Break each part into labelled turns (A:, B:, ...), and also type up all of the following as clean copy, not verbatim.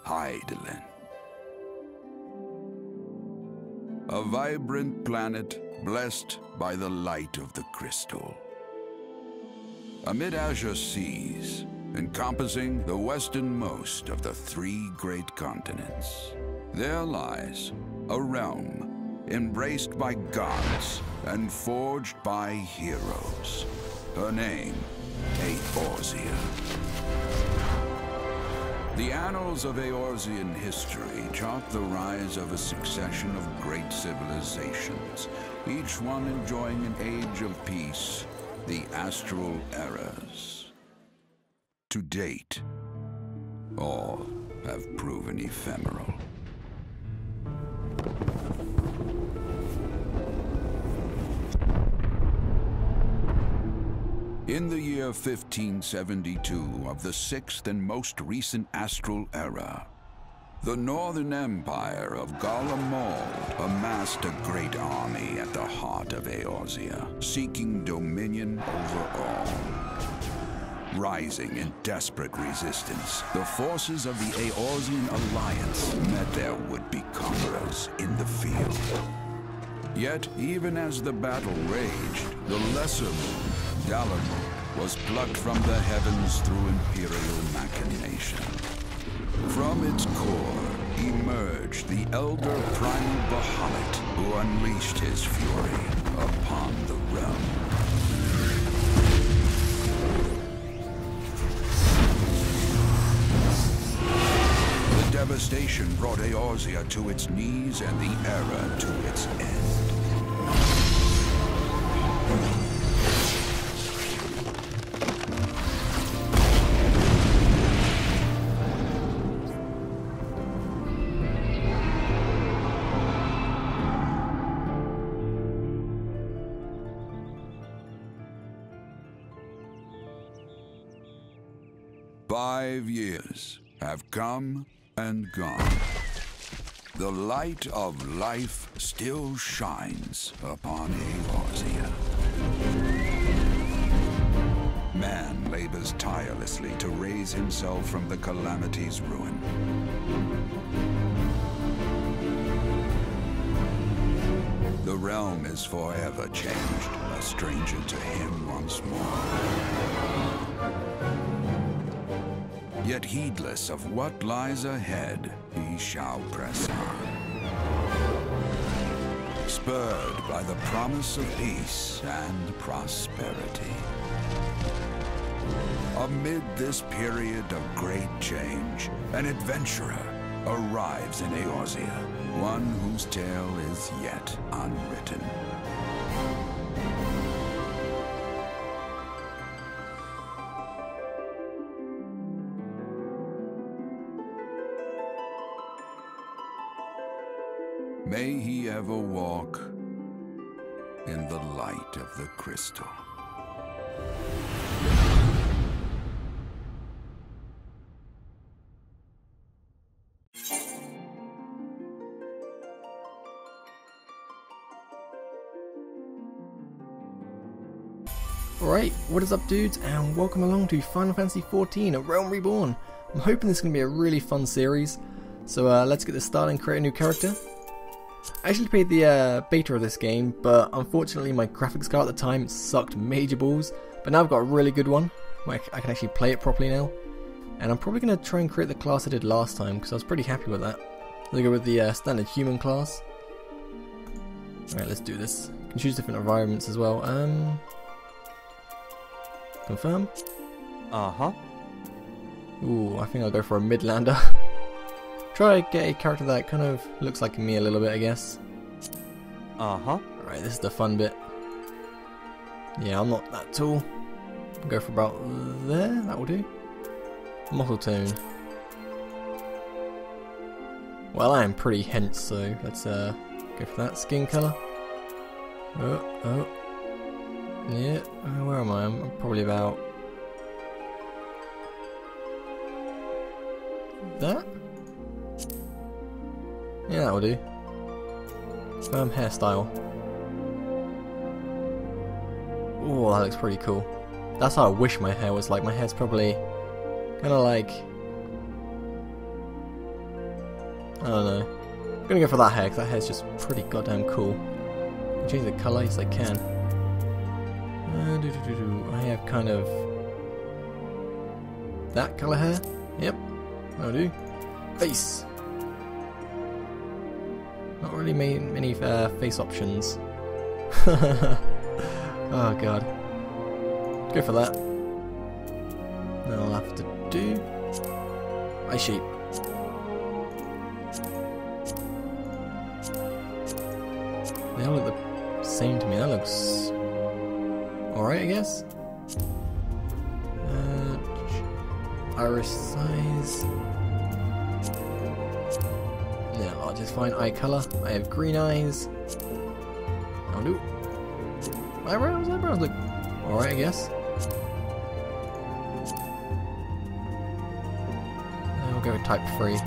A: Hydaelyn. A vibrant planet blessed by the light of the crystal. Amid azure seas, encompassing the westernmost of the 3 great continents, there lies a realm embraced by gods and forged by heroes. Her name, Aosia. The annals of Aosian history chart the rise of a succession of great civilizations, each one enjoying an age of peace, the Astral Eras. To date, all have proven ephemeral. In the year 1572 of the 6th and most recent Astral Era, the Northern Empire of Garlemald amassed a great army at the heart of Aosia, seeking dominion over all. Rising in desperate resistance, the forces of the Aosian Alliance met their would-be conquerors in the field. Yet, even as the battle raged, the lesser moon, Dalamud, was plucked from the heavens through imperial machination. From its core emerged the elder primal Bahamut, who unleashed his fury upon the realm. The devastation brought Aosia to its knees and the era to its end. 5 years have come and gone. The light of life still shines upon Aosia. Man labors tirelessly to raise himself from the calamity's ruin. The realm is forever changed, a stranger to him once more. Yet heedless of what lies ahead, he shall press on. Spurred by the promise of peace and prosperity. Amid this period of great change, an adventurer arrives in Aosia, one whose tale is yet unwritten. May he ever walk in the light of the crystal.
B: Alright, what is up dudes, and welcome along to Final Fantasy XIV, A Realm Reborn. I'm hoping this is going to be a really fun series, so let's get this started and create a new character. I actually played the beta of this game, but unfortunately my graphics card at the time sucked major balls, but now I've got a really good one, where I can actually play it properly now. And I'm probably going to try and create the class I did last time, because I was pretty happy with that. I'll go with the standard human class. Alright, let's do this. You can choose different environments as well. Confirm?
C: Uh-huh.
B: Ooh, I think I'll go for a Midlander. Try to get a character that kind of looks like me a little bit, I guess.
C: Uh-huh.
B: Alright, this is the fun bit. Yeah, I'm not that tall. I'll go for about there, that will do. Muscle tone. Well, I am pretty hench, so let's go for that. Skin colour. Oh. Yeah, where am I? I'm probably about that? Yeah, that'll do. Hairstyle. Oh, that looks pretty cool. That's how I wish my hair was like. My hair's probably kind of like, I don't know. I'm gonna go for that hair because that hair's just pretty goddamn cool. I can change the colour, yes I can. I have kind of that colour hair. Yep, that'll do. Face. Not really many face options. Oh god. Go for that. Then I'll have to do eye shape. They all look the same to me. That looks alright, I guess. Iris size. Yeah, I'll just find eye color. I have green eyes. I'll do. Eyebrows look alright, I guess. We'll go with type 3.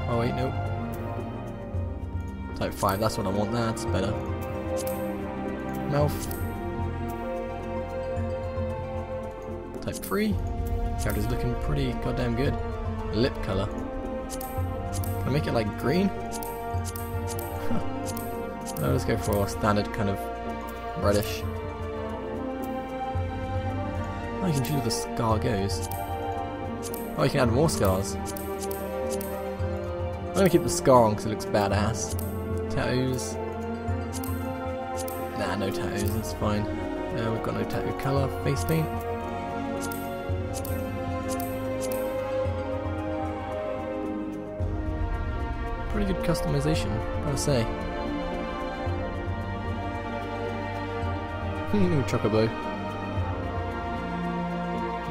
B: Oh wait, nope. Type 5, that's what I want, that's better. Mouth. Type 3. Character's looking pretty goddamn good. Lip colour. Can I make it like green? Huh. No, let's go for a standard kind of reddish. Oh, you can choose where the scar goes. Oh, you can add more scars. I'm gonna keep the scar on because it looks badass. Tattoos. Nah, no tattoos, that's fine. We've got no tattoo colour. Face paint. Pretty good customization, gotta say. Chocobo.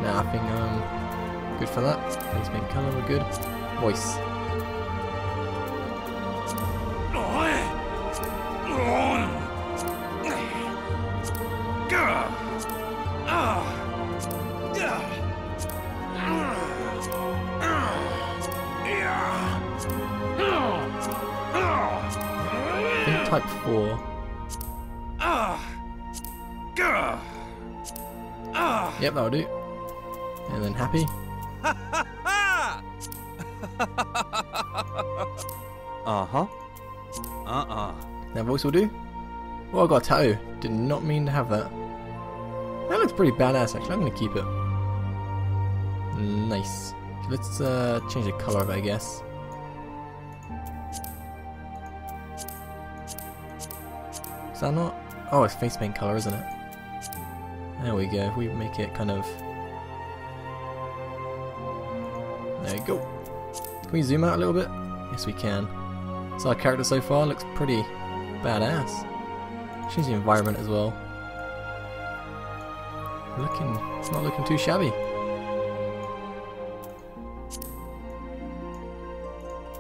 B: Nah, I think good for that. Face paint colour, we're good. Voice. Type 4. Yep, that'll do. And then happy.
C: Uh-huh.
B: That voice will do. Oh, I got a tattoo. Did not mean to have that. That looks pretty badass actually. I'm gonna keep it. Nice. Let's change the colour of it, I guess. Is that not? Oh, it's face paint colour, isn't it? There we go. If we make it kind of... There we go. Can we zoom out a little bit? Yes, we can. So our character so far looks pretty badass. Change the environment as well. It's not looking too shabby.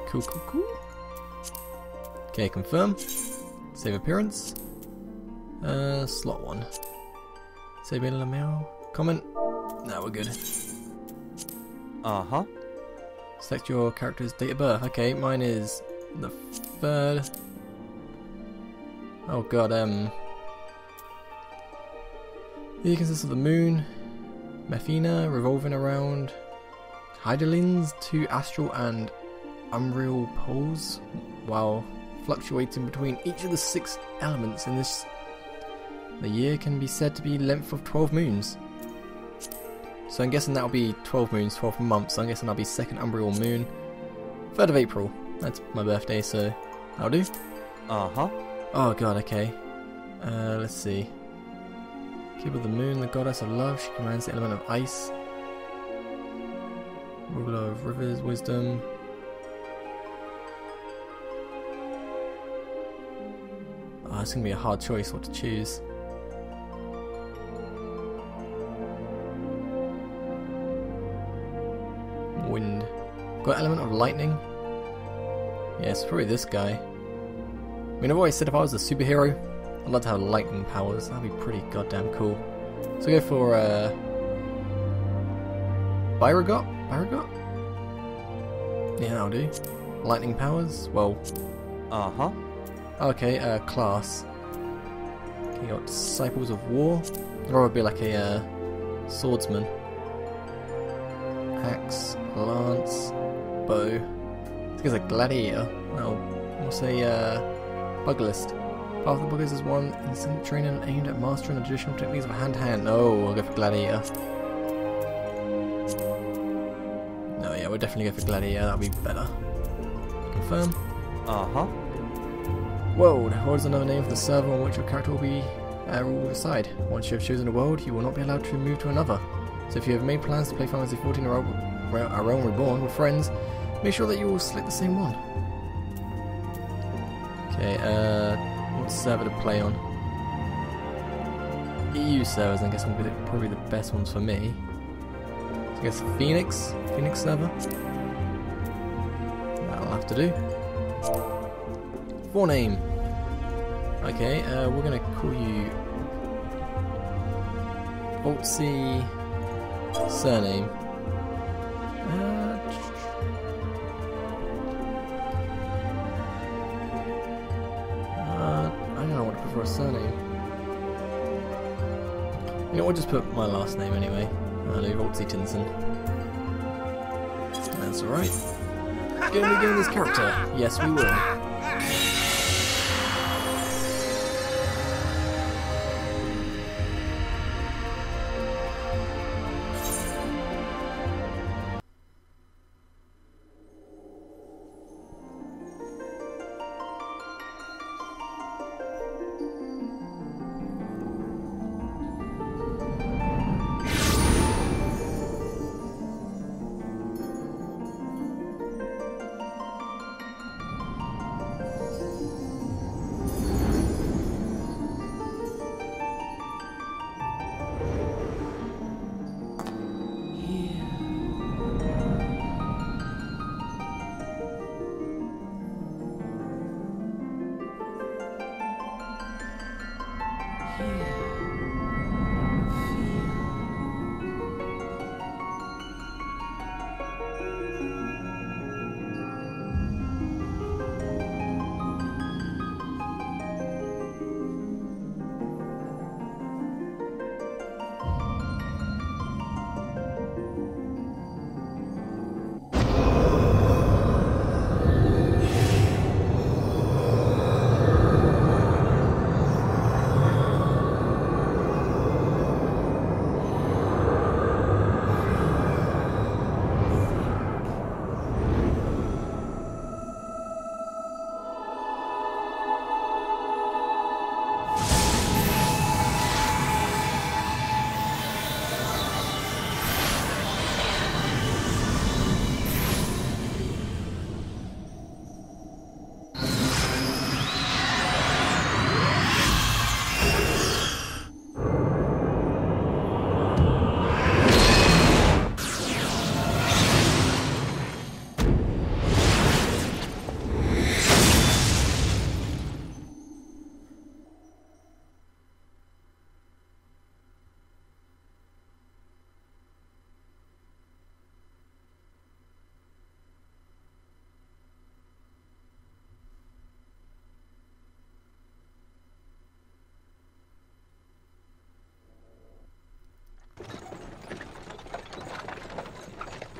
B: Cool, cool, cool. Okay, confirm. Save appearance. Slot 1. Save in Lamero. Comment. Now we're good.
C: Uh-huh.
B: Select your character's date of birth. Okay, mine is the 3rd. Oh god, Here consists of the moon, Methina revolving around Hydalin's 2 astral and umbral poles, while fluctuating between each of the 6 elements in this. The year can be said to be length of 12 moons. So I'm guessing that'll be 12 moons, 12 months. So I'm guessing that'll be 2nd umbral moon, 3rd of April. That's my birthday, so that'll do.
C: Uh-huh.
B: Oh god, okay. Let's see. Keeper of the moon, the goddess of love. She commands the element of ice. Ruler of rivers, wisdom. Oh, it's going to be a hard choice what to choose. Wind. Got element of lightning. Yeah, it's probably this guy. I mean, I've always said if I was a superhero, I'd love to have lightning powers. That'd be pretty goddamn cool. So go for Byragot? Yeah, that'll do. Lightning powers? Well.
C: Uh-huh.
B: Okay, class. Okay, you got Disciples of War. I'd rather be like a swordsman. Axe, lance, bow. I think it's a gladiator. Well, we'll say Buggerlist. Path of the Buggers is one instant training aimed at mastering the traditional techniques of hand-to-hand. No, I'll go for gladiator. No, yeah, we'll definitely go for gladiator. That'll be better. Confirm. World. World is another name for the server on which your character will be will decide. Once you have chosen a world, you will not be allowed to move to another. So if you have made plans to play Final Fantasy 14 or Realm Reborn with friends, make sure that you will select the same one. Okay, what server to play on? EU servers, I guess, will be probably the best ones for me. So I guess Phoenix server. That'll have to do. Forename. Okay, we're gonna call you Altsy surname. I don't know what to put for a surname. You know, we'll just put my last name anyway. I'll do Altsy Tinson. That's alright. Gonna be doing this character? Yes, we will.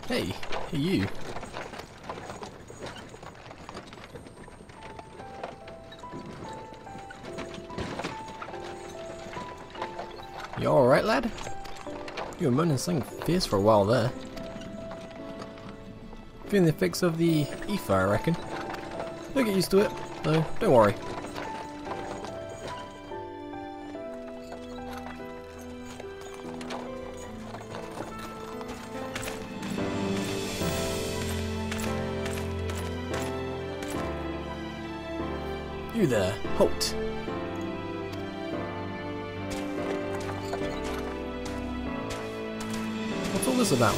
B: Hey, you. You alright, lad? You were moaning something fierce for a while there. Feeling the effects of the ether, I reckon. You'll get used to it, though, don't worry. You there, halt! What's all this about?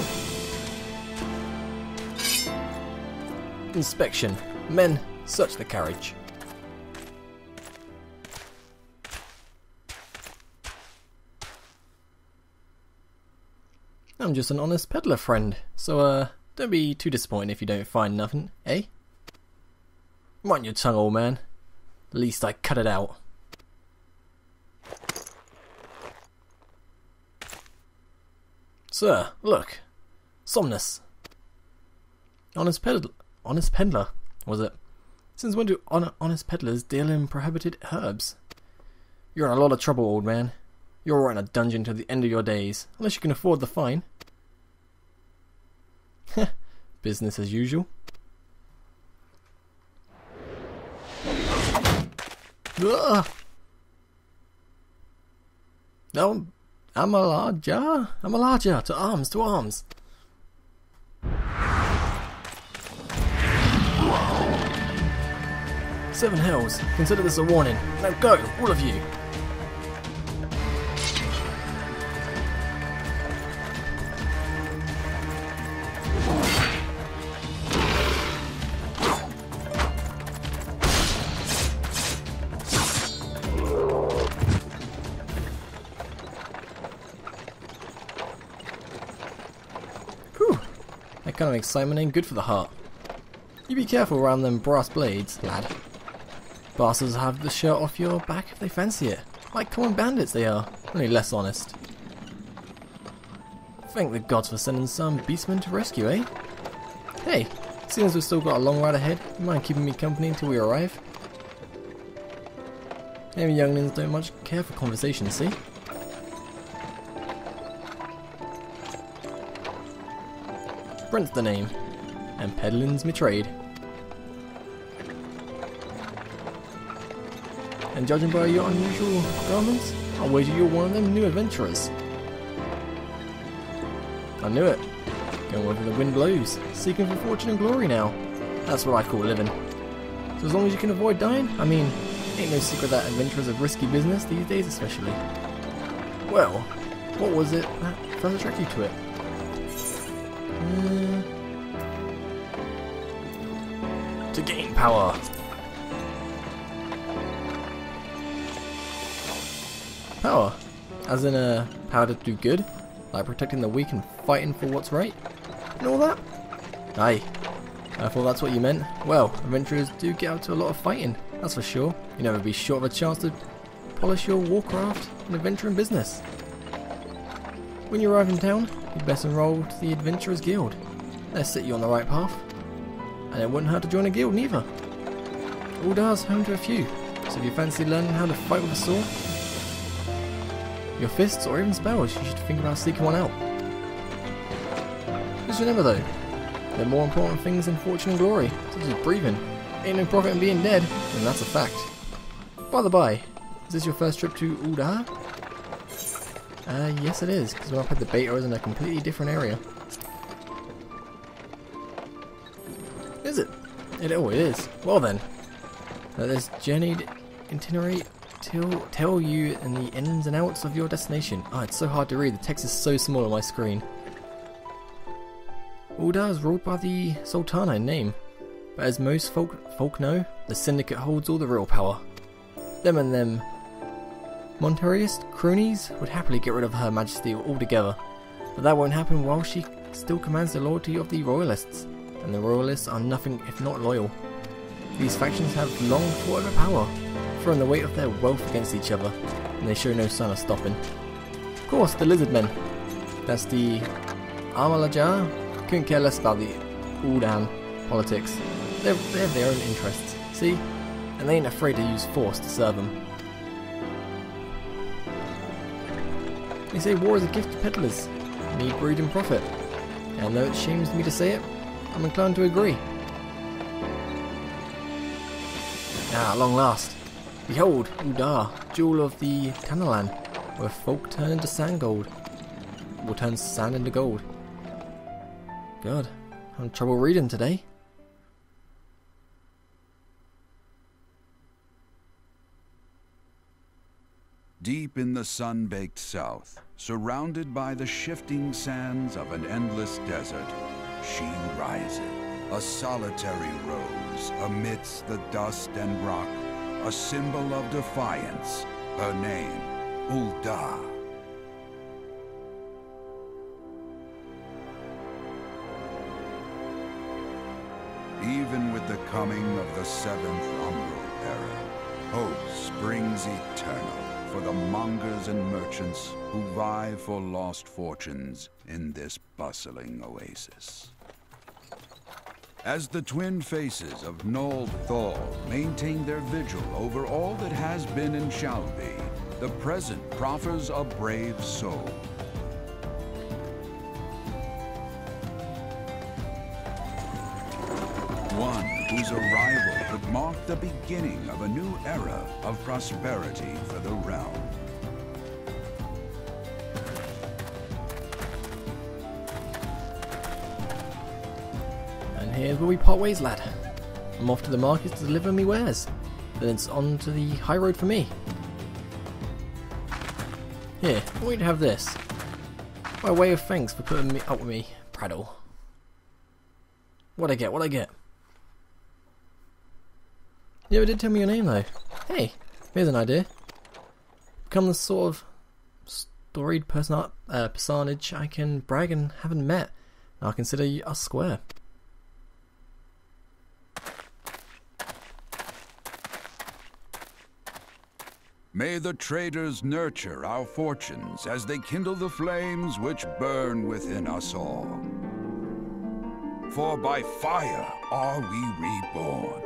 B: Inspection. Men, search the carriage. I'm just an honest peddler, friend, so don't be too disappointed if you don't find nothing, eh? Mind your tongue, old man. At least I cut it out. Sir, look. Somnus. Honest peddler, was it? Since when do honest peddlers deal in prohibited herbs? You're in a lot of trouble, old man. You'll rot in a dungeon till the end of your days, unless you can afford the fine. Heh, business as usual. Ugh. No, Amalaja, to arms, to arms. Seven hells, consider this a warning. Now go, all of you. Whew, that kind of excitement ain't good for the heart. You be careful around them brass blades, lad. Bastards have the shirt off your back if they fancy it. Like common bandits they are, only less honest. Thank the gods for sending some beastmen to rescue, eh? Hey, seeing as we've still got a long ride ahead, you mind keeping me company until we arrive? Them younglings don't much care for conversation, see? Brent's the name, and peddling's me trade. And judging by your unusual garments, I'll wager you're one of them new adventurers. I knew it. Going wherever the wind blows, seeking for fortune and glory now. That's what I call living. So as long as you can avoid dying, I mean, ain't no secret that adventurers are risky business these days especially. Well, what was it that first attracted you to it? To gain power. Power, as in power to do good, like protecting the weak and fighting for what's right, and all that? Aye, I thought that's what you meant. Well, adventurers do get up to a lot of fighting, that's for sure. You never be short of a chance to polish your warcraft and adventuring business. When you arrive in town, you'd best enroll to the Adventurers Guild. They'll set you on the right path, and it wouldn't hurt to join a guild neither. Uldah's home to a few, so if you fancy learning how to fight with a sword, your fists, or even spells, you should think about seeking one out. Just remember though, there are more important things than fortune and glory, such as breathing. Ain't no profit in being dead, and that's a fact. By the by, is this your first trip to Uldah? Yes it is, because when I played the beta I was in a completely different area. Is it? It is. Well then, this journeyed itinerary tell you in the ins and outs of your destination. Ah, it's so hard to read, the text is so small on my screen. Uldah is ruled by the Sultana in name, but as most folk know, the Syndicate holds all the real power. Them and them Monterist cronies would happily get rid of Her Majesty altogether, but that won't happen while she still commands the loyalty of the Royalists, and the Royalists are nothing if not loyal. These factions have long fought over power, throwing the weight of their wealth against each other, and they show no sign of stopping. Of course, the Lizard Men. That's the Amalaja. Couldn't care less about the Uldah politics. They have their own interests, see? And they ain't afraid to use force to serve them. They say war is a gift to peddlers, need breed and profit. And though it shames me to say it, I'm inclined to agree. Ah, at long last. Behold, Uldah, jewel of the Tanalan, where folk turn into sand gold. Will turn sand into gold. God, I'm having trouble reading today.
A: Deep in the sun-baked south, surrounded by the shifting sands of an endless desert, she rises, a solitary rose amidst the dust and rock, a symbol of defiance, her name, Uldah. Even with the coming of the 7th Umbral era, Hope springs eternal for the mongers and merchants who vie for lost fortunes in this bustling oasis. As the twin faces of Nold Thal maintain their vigil over all that has been and shall be, the present proffers a brave soul. One whose arrival could mark the beginning of a new era of prosperity for the realm.
B: And here's where we part ways, lad. I'm off to the market to deliver me wares. Then it's on to the high road for me. Here, I want you to have this. By way of thanks for putting me up with me, prattle. What'd I get? What'd I get? You never did tell me your name though. Hey, here's an idea. Become the sort of storied personage I can brag and haven't met. I'll consider us square.
A: May the traders nurture our fortunes as they kindle the flames which burn within us all. For by fire are we reborn.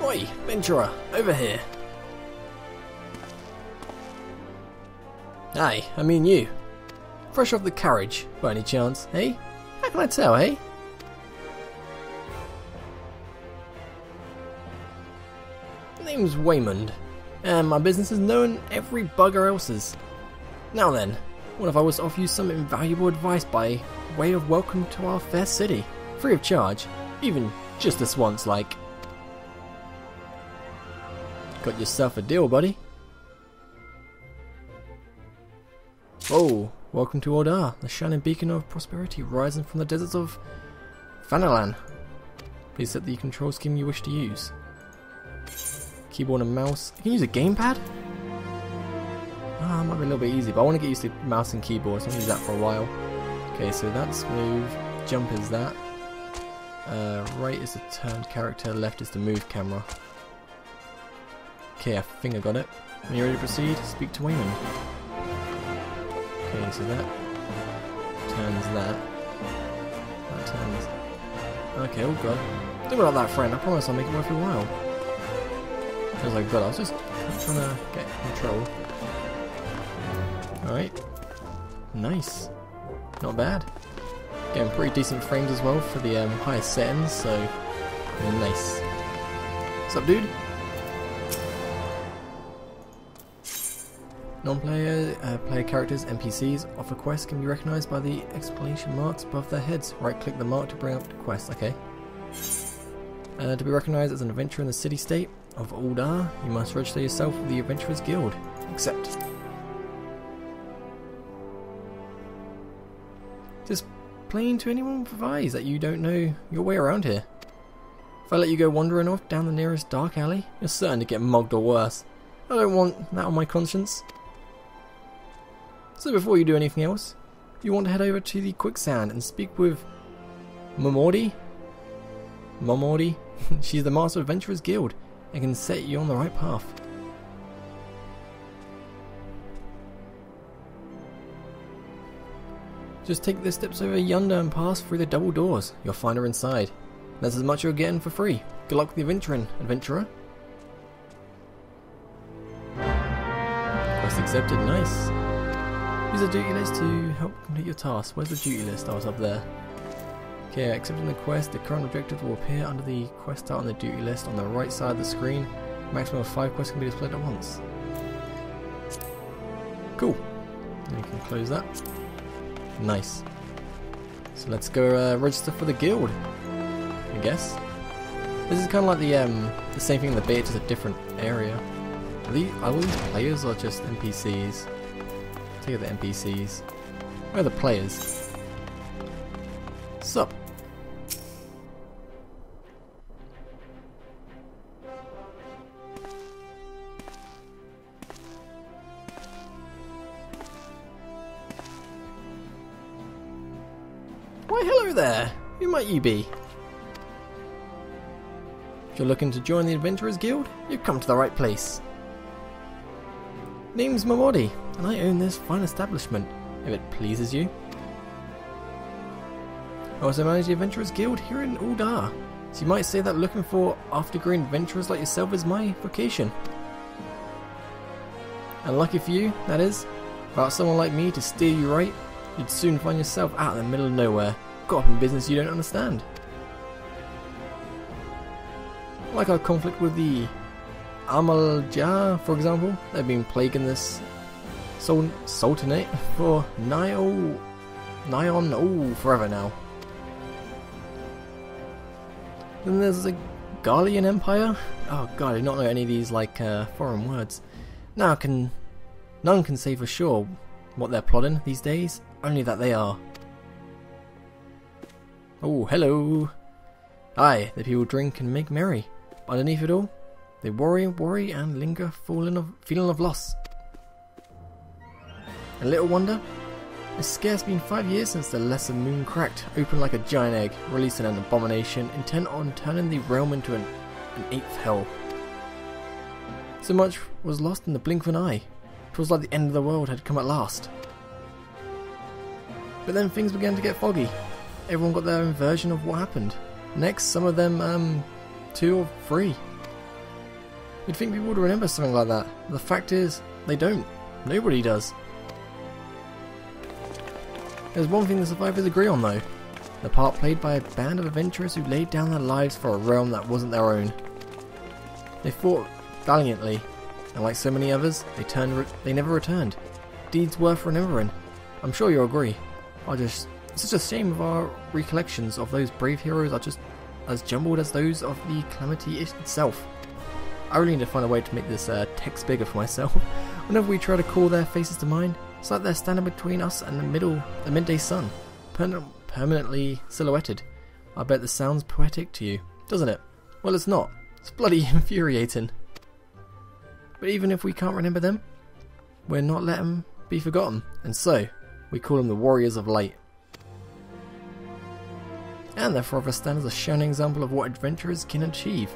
B: Oi, Venturer, over here. Aye, I mean you. Fresh off the carriage, by any chance, eh? How can I tell, eh? Name's Waymond, and my business is known every bugger else's. Now then, what if I was to offer you some invaluable advice by way of welcome to our fair city, free of charge, even just this once, like. Got yourself a deal, buddy. Oh, welcome to Uldah, the shining beacon of prosperity rising from the deserts of Fanalan. Please set the control scheme you wish to use. Keyboard and mouse. You can use a gamepad? Ah, might be a little bit easy, but I want to get used to mouse and keyboard, so I'll use that for a while. Okay, so that's move, jump is that. Right is the turned character, left is the move camera. Okay, I think I got it. When you're ready to proceed, speak to Waymond. Okay, so that turns that. That turns. Okay, oh god. Don't worry about that, friend. I promise I'll make it worth your while. Feels like god. I was just trying to get control. Alright. Nice. Not bad. Getting pretty decent frames as well for the highest settings, so nice. What's up, dude? Non-player player characters, NPCs, offer quests can be recognised by the exclamation marks above their heads. Right-click the mark to bring up the quest. Okay. To be recognised as an adventurer in the city-state of Uldah, you must register yourself with the Adventurers Guild. Accept. Just plain to anyone with eyes that you don't know your way around here. If I let you go wandering off down the nearest dark alley, you're certain to get mugged or worse. I don't want that on my conscience. So before you do anything else, you want to head over to the quicksand and speak with Momordi. She's the Master of Adventurers Guild and can set you on the right path. Just take the steps over yonder and pass through the double doors. You'll find her inside. That's as much you're getting for free. Good luck with the adventuring, adventurer. accepted, nice. Use a duty list to help complete your task. Where's the duty list? Oh, it's up there. Okay, accepting the quest. The current objective will appear under the quest art on the duty list on the right side of the screen. Maximum of 5 quests can be displayed at once. Cool. Then you can close that. Nice. So let's go register for the guild, I guess. This is kind of like the same thing in the beta, just a different area. Are all these players or just NPCs? Take the NPCs. Where are the players? Sup? Why hello there! Who might you be? If you're looking to join the Adventurers Guild, you've come to the right place. Name's Mamodi, and I own this fine establishment, if it pleases you. I also manage the Adventurers Guild here in Uldah, so you might say that looking for after-green adventurers like yourself is my vocation. And lucky for you, that is, without someone like me to steer you right, you'd soon find yourself out in the middle of nowhere, caught up in business you don't understand. Like our conflict with the Amalja, for example, they've been plaguing this Sultanate for forever now. Then there's the Garlean Empire. Oh god, I do not know any of these like foreign words. None can say for sure what they're plotting these days, only that they are. Oh, hello. Aye, the people drink and make merry. Underneath it all, they worry and linger, feeling of loss. And little wonder, it's scarce been 5 years since the lesser moon cracked, open like a giant egg, releasing an abomination intent on turning the realm into an eighth hell. So much was lost in the blink of an eye. 'Twas like the end of the world had come at last. But then things began to get foggy. Everyone got their own version of what happened. Next, some of them, 2 or 3. You'd think people would remember something like that. The fact is, they don't. Nobody does. There's one thing the survivors agree on though. The part played by a band of adventurers who laid down their lives for a realm that wasn't their own. They fought valiantly, and like so many others, they never returned. Deeds worth remembering. I'm sure you'll agree. It's just a shame of our recollections of those brave heroes are just as jumbled as those of the calamity itself. I really need to find a way to make this text bigger for myself. Whenever we try to call their faces to mind, it's like they're standing between us and the midday sun, permanently silhouetted. I bet this sounds poetic to you, doesn't it? Well, it's not. It's bloody infuriating. But even if we can't remember them, we're not letting them be forgotten, and so we call them the Warriors of Light. And their forever stand as a shining example of what adventurers can achieve.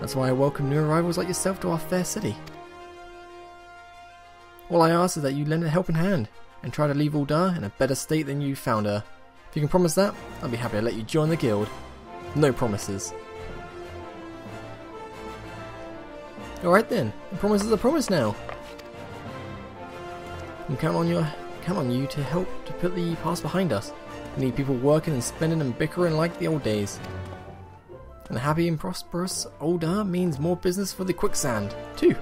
B: That's why I welcome new arrivals like yourself to our fair city. All I ask is that you lend a helping hand and try to leave Uldah in a better state than you found her. If you can promise that, I'll be happy to let you join the guild. No promises. Alright then, a promise is a promise now. And count on you to help to put the past behind us. We need people working and spending and bickering like the old days. And a happy and prosperous Uldah means more business for the quicksand, too.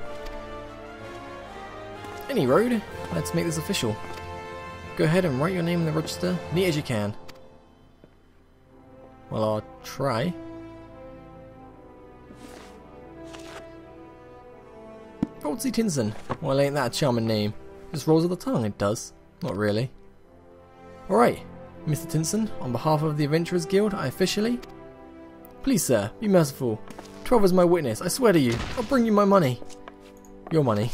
B: Any road, let's make this official. Go ahead and write your name in the register, neat as you can. Well, I'll try. Goldsey Tinson. Well, ain't that a charming name? Just rolls of the tongue, it does. Not really. Alright, Mr. Tinson, on behalf of the Adventurers Guild, I officially... Please, sir, be merciful. 12 is my witness, I swear to you. I'll bring you my money. Your money.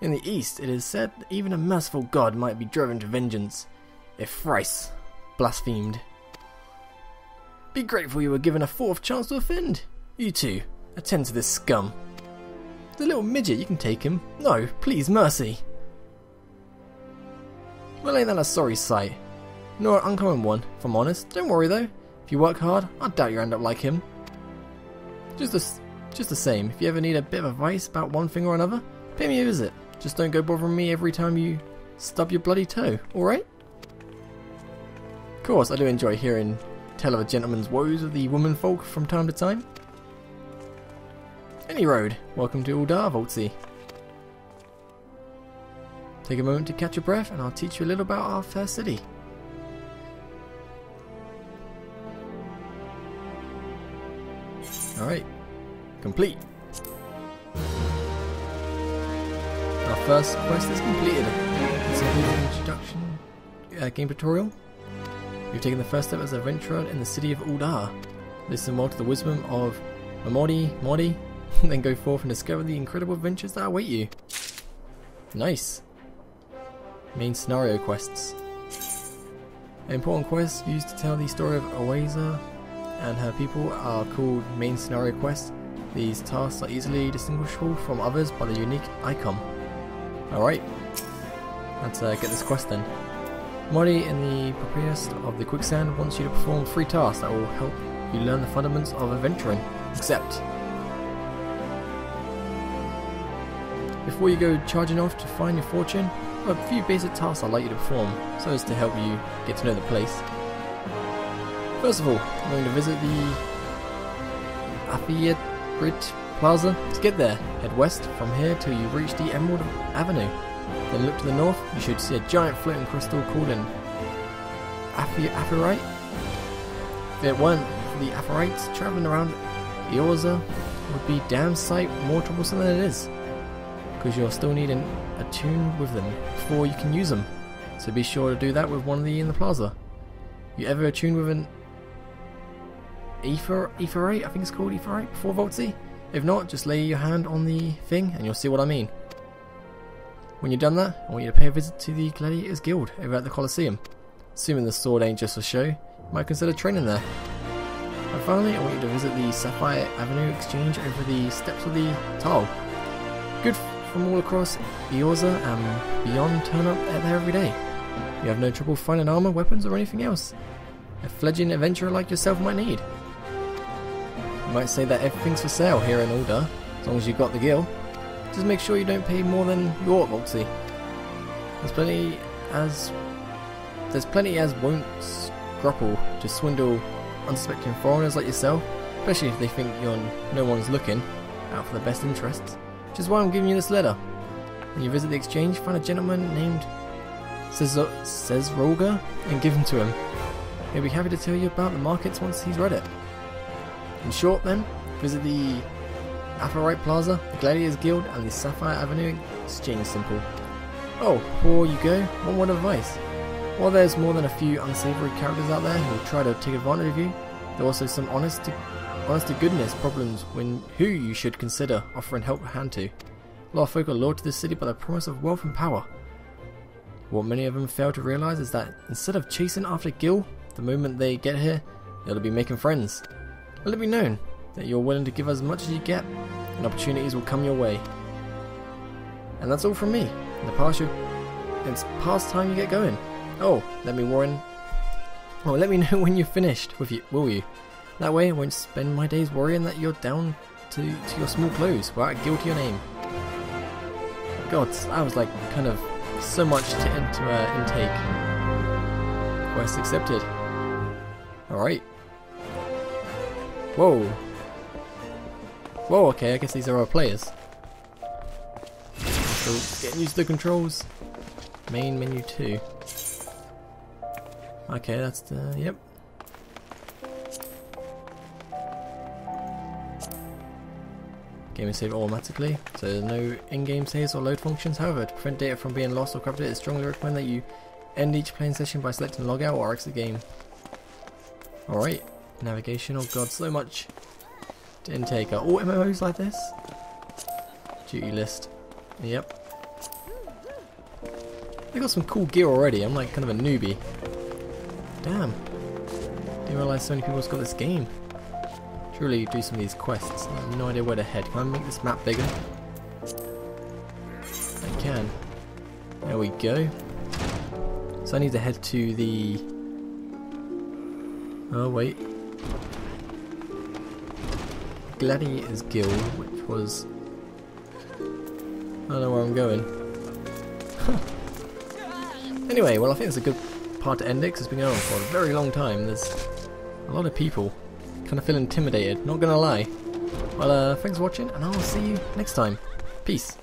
B: In the East, it is said that even a merciful god might be driven to vengeance, if thrice blasphemed. Be grateful you were given a 4th chance to offend. You two, attend to this scum. The little midget, you can take him. No, please, mercy. Well, ain't that a sorry sight? Nor an uncommon one, if I'm honest. Don't worry though. If you work hard, I doubt you'll end up like him. Just the same, if you ever need a bit of advice about one thing or another, pay me a visit. Just don't go bothering me every time you stub your bloody toe, alright? Of course, I do enjoy hearing tell of a gentleman's woes of the womenfolk from time to time. Any road, welcome to Uldah, Voltzy. Take a moment to catch your breath and I'll teach you a little about our fair city. Alright, complete. Our first quest is completed. This includes an introduction game tutorial. You've taken the first step as an adventurer in the city of Uldah. Listen well to the wisdom of Modi, then go forth and discover the incredible adventures that await you. Nice. Main scenario quests. An important quest used to tell the story of Aosia and her people are called main scenario quests. These tasks are easily distinguishable from others by the unique icon. Alright, let's get this quest then. Modi in the propriest of the quicksand wants you to perform 3 tasks that will help you learn the fundamentals of adventuring. Accept. Before you go charging off to find your fortune, a few basic tasks I'd like you to perform so as to help you get to know the place. First of all, I'm going to visit the Aosia Plaza. To get there, head west from here till you reach the Emerald Avenue. Then look to the north, you should see a giant floating crystal called an Aphorite. If it weren't for the Aphorites, travelling around Aosia would be damn sight more troublesome than it is, because you'll still need a tune with them before you can use them. So be sure to do that with one of the in the plaza. You ever attune with an Aphorite, I think it's called Aphorite, before Voltzy? If not, just lay your hand on the thing and you'll see what I mean. When you've done that, I want you to pay a visit to the Gladiators Guild over at the Colosseum. Assuming the sword ain't just for show, you might consider training there. And finally, I want you to visit the Sapphire Avenue Exchange over the steps of the Tile. Good from all across Aosia and beyond turn up there every day. You have no trouble finding armor, weapons or anything else a fledgling adventurer like yourself might need. You might say that everything's for sale here in Uldah, as long as you've got the guild. Just make sure you don't pay more than you ought, Voltzy. There's plenty as won't scruple to swindle unsuspecting foreigners like yourself, especially if they think no one's looking out for the best interests. Which is why I'm giving you this letter. When you visit the exchange, find a gentleman named Roga and give him to him. He'll be happy to tell you about the markets once he's read it. In short then, visit the Aphorite Plaza, the Gladiators Guild and the Sapphire Avenue Exchange Simple. Oh, before you go, one word of advice. While there's more than a few unsavory characters out there who will try to take advantage of you, there are also some honest to goodness problems who you should consider offering help a hand to. A lot of folk are lured to this city by the promise of wealth and power. What many of them fail to realise is that instead of chasing after Gil, the moment they get here, they'll be making friends. Let it be known that you're willing to give as much as you get, and opportunities will come your way. And that's all from me. It's past time you get going. Oh, let me know when you're finished with you, will you? That way I won't spend my days worrying that you're down to your small clothes without a guild to your name. God, that was like kind of so much to intake. Quest accepted. Alright. Whoa. Whoa, okay, I guess these are our players. So, getting used to the controls. Main menu 2. Okay, that's the... yep. Game is saved automatically, so there's no in-game saves or load functions. However, to prevent data from being lost or corrupted, it's strongly recommended that you end each playing session by selecting logout or exit game. Alright, navigation, oh god, so much to intake. Are all MMOs like this? Duty list. Yep. They got some cool gear already, I'm like kind of a newbie. Damn. Didn't realise so many people's got this game. Truly do some of these quests. I have no idea where to head. Can I make this map bigger? I can. There we go. So I need to head to the... oh wait. Gladiators Guild, which was I don't know where I'm going. Anyway, well I think it's a good part to end it because it's been going on for a very long time. There's a lot of people. Kind of feel intimidated, not gonna lie. Well, thanks for watching and I'll see you next time. Peace.